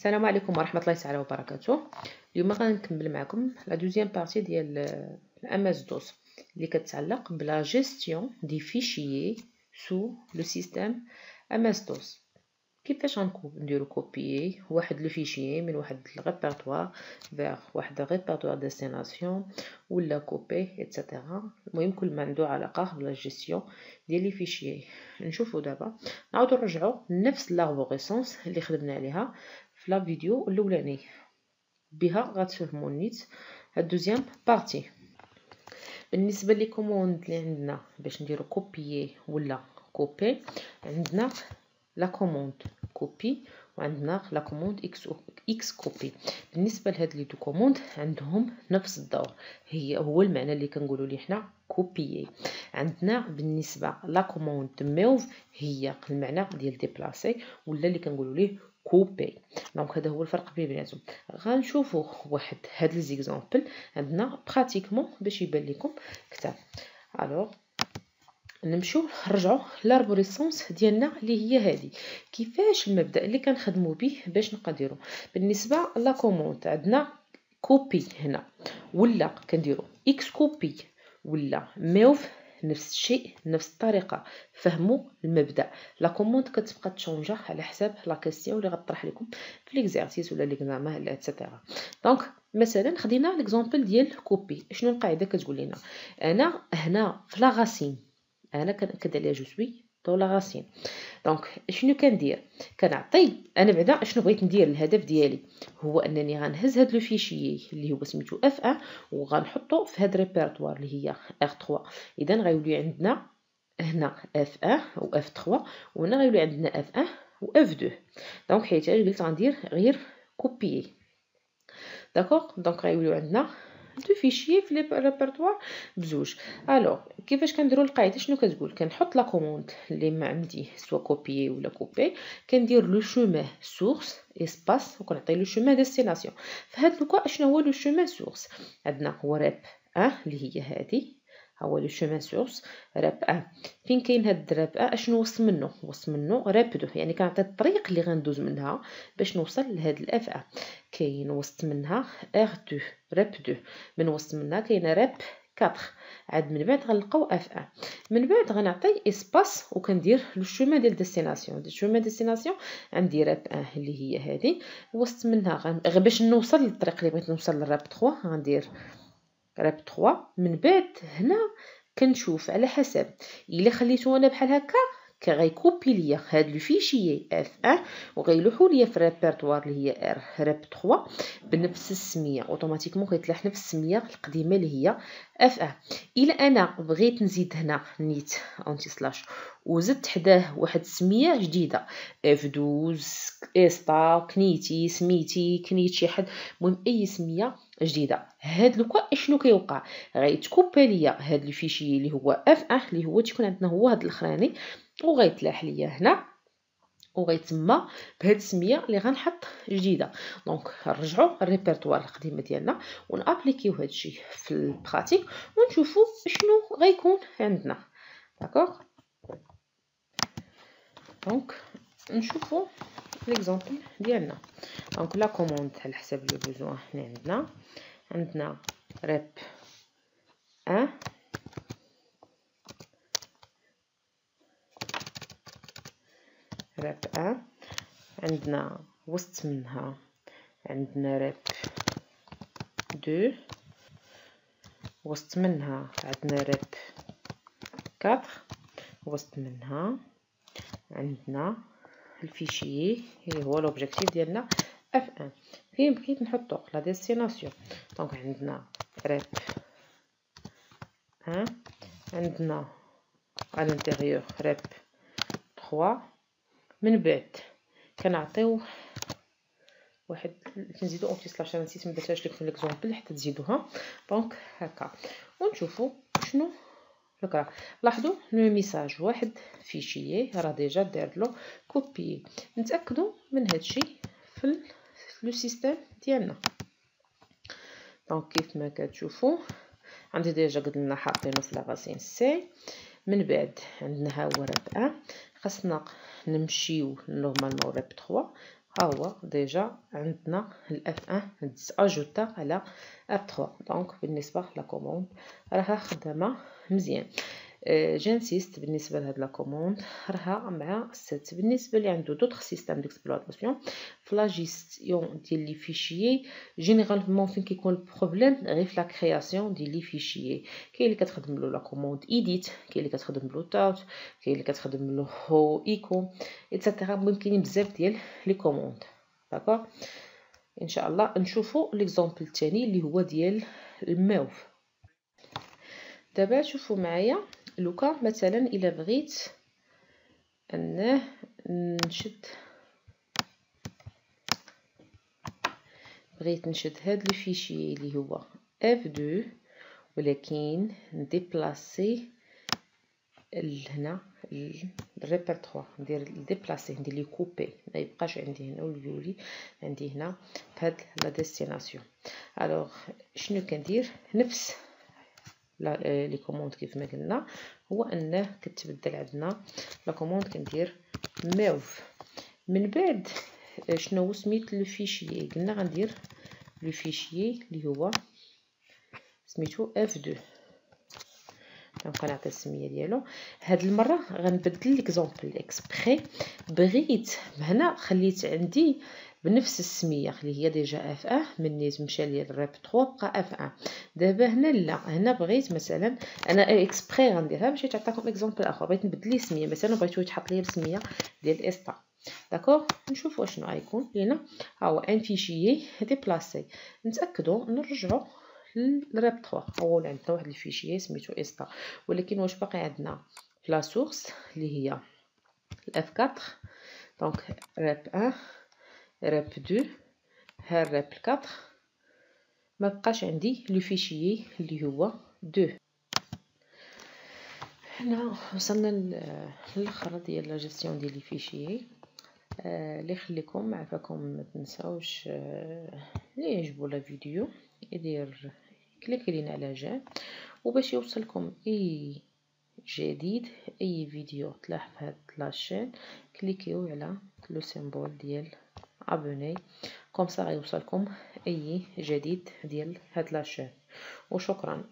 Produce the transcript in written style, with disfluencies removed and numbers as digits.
السلام عليكم ورحمة الله تعالى وبركاته. اليوم غنكمل معكم لا دوزيام بارتي ديال الاماس دوس اللي كتعلق بلا جيستيون دي فيشيي سو لو سيستيم اماس دوس. كيفاش نديرو كوبيي واحد لو فيشيي من واحد الريبرتوار فيغ واحد الريبرتوار ديستيناسيون ولا كوبي ايتترا. المهم كل ما عنده علاقه بلا جيستيون ديال لي فيشيي. نشوفوا دابا نعاودو نرجعو لنفس لاربوريسونس اللي خدمنا عليها في لا فيديو الاولاني، بها غتفهموا نيت هاد دوزيام بارتي. بالنسبه لي كوموند اللي عندنا باش نديرو كوبيي ولا كوبي، عندنا لا كوموند كوبي وعندنا لا كوموند اكس كوبي. بالنسبه لهاد لي دو كوموند عندهم نفس الدور، هو المعنى اللي كنقولوا ليه حنا كوبيي. عندنا بالنسبه لا كوموند موف هي المعنى ديال ديبلاسي ولا اللي كنقولوا ليه كوبي. دونك هذا هو الفرق بيناتهم. غنشوفوا واحد هاد لي زيكزامبل عندنا براتيكمون باش يبان لكم كتاب. الوغ نمشيو نرجعوا لاربوريسونس ديالنا اللي هي هذه. كيفاش المبدا اللي كنخدموا به باش نقدروا بالنسبه لا كوموند عندنا كوبي هنا ولا كنديروا اكس كوبي ولا موف، نفس الشيء نفس الطريقه. فهموا المبدا. لا كوموند كتبقى تشونجا على حساب لا كيسيون اللي غطرح لكم في ليكزارسيس ولا ليكزامان ايتترا. دونك مثلا خدينا ليكزامبل ديال كوبي. شنو القاعده كتقول لنا؟ انا هنا في لا غاسين انا كنأكد عليها جو سوي طو لا غاسين. دونك شنو كندير؟ كنعطي انا بعدا شنو بغيت ندير. الهدف ديالي هو انني غنهز هاد لو فيشيي اللي هو سميتو اف 1 وغنحطو في هاد ريبرتوار اللي هي ار 3. اذا غيولي عندنا هنا اف 1 و اف 3 وهنا غيولي عندنا اف 1 و اف 2. دونك حيت قلت غندير غير كوبيي. داكوغ. دونك غيوليو عندنا دو فيشيي في لي ريبرتوار بزوج. الوغ كيفاش كنديروا القاعده؟ شنو كتقول؟ كنحط لا كوموند اللي ما عندي سوا كوبيي ولا كوبي، كندير لو شومان سورس اسباس وكنعطي لو شومان ديستيناسيون. فهاد لوكا شنو هو لو شومان سورس؟ عندنا هو راب 1 اللي هي هذه، هو لو شومان سورس راب 1. فين كاين هاد راب 1 اشنو وسط منه؟ وسط منه راب 2، يعني كنعطي الطريق اللي غندوز منها باش نوصل لهاد الاف 1. كاين وسط منها ار 2 راب 2، من وسط منها كاين راب 4. عاد من بعد غنلقاو اف 1. من بعد غنعطي اسباس وكندير لو شومان ديال ديستيناسيون. دي شومان ديستيناسيون عندي راب 1 اللي هي هذه، وسط منها باش نوصل للطريق اللي بغيت نوصل للراب 3 غندير راب 3. من بعد هنا كنشوف على حسب الا خليتو انا بحال هكا غيكوبي ليا هاد لو فيشيي اف 1 وغيلوحوا ليا في الريبرتوار اللي هي ار راب 3 بنفس السميه. اوتوماتيكمون غيتلاح نفس السميه القديمه اللي هي اف 1. الا انا بغيت نزيد هنا نيت اونتي سلاش وزدت حداه واحد السميه جديده اف 12 استا كنيتي سميتي كنيت شي حد، المهم اي سميه جديده. هاد لوكا شنو كيوقع؟ غيتكوبي ليا هاد الفيشي اللي هو اف 1 اللي هو تيكون عندنا هو هاد الاخراني وغيتلاح ليا هنا وغيتسمى بهاد السميه اللي غنحط جديده. دونك نرجعوا الريبرتوار القديمه ديالنا ونابليكيو هاد الشيء في البراتيك ونشوفوا شنو غيكون عندنا. داكوغ. دونك نشوفوا ليكزامبل ديالنا. دونك لا كوموند على حسب لو بوزوان اللي عندنا راب 1 راب 1 عندنا وسط منها عندنا راب 2 وسط منها عندنا راب 4 وسط منها عندنا الفيشيي اللي هو لوبجيكتيف ديالنا اف 1. فين بغيت نحطو لا ديستيناسيون؟ دونك عندنا راب 1 عندنا على الانتيريور راب 3. من بعد كنعطيو واحد كنزيدو اونتي سلاش، انا نسيت ما درتهاش لكم في ليكزامبل حتى تزيدوها. دونك هكا ونشوفوا شنو فكرة. لاحظوا لو ميساج واحد فيشيي راه ديجا داير له كوبي. نتاكدوا من هادشي في لو سيستيم ديالنا. دونك كيف ما كتشوفوا عندي ديجا قلنا حاطينه في لاغاسين سي. من بعد عندنا ها هو راب 1 خاصنا نمشيو نورمالمون راب 3. ها هو ديجا عندنا الاف 1 اجوتا على اف 3. دونك بالنسبه لا كوموند راها خدامه مزيان. جانسيست بالنسبه لهاد لا كوموند راها مع 7. بالنسبه اللي عنده دوطخ سيستيم ديكسبلوطاسيون فلا جيستيون ديال لي فيشيي جينيرالمون فين كيكون البروبليم غير في لا كرياسيون ديال لي فيشيي. كاين اللي كتخدم له لا كوموند ايديت، كاين اللي كتخدم له تاوت، كاين اللي كتخدم له ايكو ايتترا. المهم كاينين بزاف ديال لي كوموند. داكوغ ان شاء الله نشوفوا ليكزامبل الثاني اللي هو ديال الموف. دابا شوفوا معايا لوكا مثلا الا بغيت انه نشد هاد لو فيشي اللي هو F2 ولكن نديبلاسي لهنا الريبير 3 ندير ديبلاسي ندير لي كوبي ما يبقاش عندي هنا والفيولي عندي هنا فهاد لا ديستيناسيون. الوغ شنو كندير نفس لي كوموند كيف ما قلنا هو انه كتبدل عندنا لا كوموند كندير موف. من بعد شنو هو سميت لو فيشيي قلنا غندير لو فيشيي اللي هو سميتو F2. غنعطي السميه ديالو. هاد المره غنبدل ليكزامبل اكسبري بغيت هنا خليت عندي بنفس السميه اللي هي ديجا اف 1 منيت مشى ليا الريب 3 بقى اف 1. دابا هنا لا، هنا بغيت مثلا انا اكسبري غنديرها باش تعطيكم اكزامبل اخر. بغيت نبدل لي السميه مثلا بغيتو يتحط ليا السميه ديال استا. داكوغ نشوفوا شنو غيكون لينا. ها هو ان فيشيي ديبلاسي. نتاكدوا نرجعوا للريب 3. اول عندنا واحد الفيشيي سميتو استا ولكن واش باقي عندنا في لا سورس اللي هي الاف 4. دونك ريب 1 ريب 2 ها ريب 4 ما بقاش عندي لو فيشيي اللي هو 2. هنا وصلنا للاخر ديال لا جيستيون ديال لي فيشيي. اللي يخليكم عافاكم ما تنساوش اللي يعجبو لا فيديو يدير كليك لينا على جيم، وباش يوصلكم اي جديد اي فيديو طلع في هاد لاشين كليكيو على لو سيمبول ديال ابوني كوم سا غيوصلكم اي جديد ديال هاد لاشين. وشكرا.